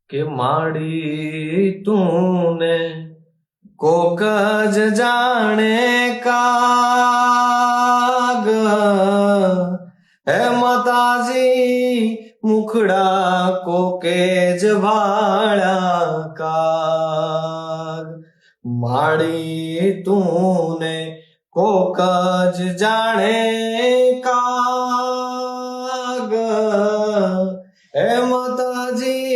કે માડી તૂને કોક જ જાણે કાગ હે માતાજી મુખડા કોકે જ ભાળા કાગ માડી તૂને કોક જ જાણે કાગ હે માતાજી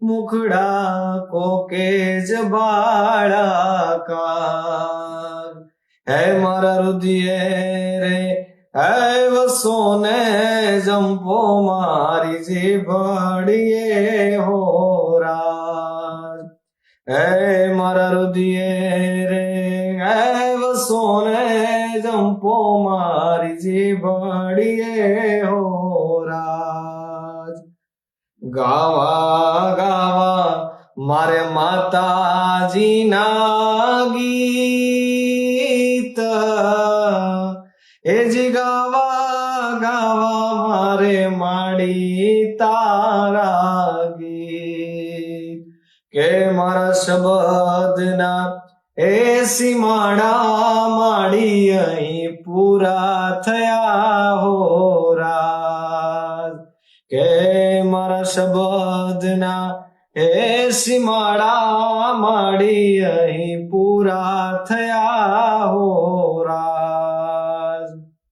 મુખડા કોકે જ ભાળા કાગ હે મારા રુધિયે રે હે વસોને જંપો મારી જીભડીએ હો રાજ હે મારા રુધિયે રે હે વસોને જંપો મારી જીભડીએ હો રાજ ગાવા ગાવા મારે માતાજીના ગીત એ જ ગાવા ગાવા મારે માડી તારા ગીત કે મારા શબ્દના એ સીમાડા માડી અહીં પૂરા થયા હો રાજ કે મારા શબ્દના એ સીમાડા માડી અહીં પૂરા થયા હો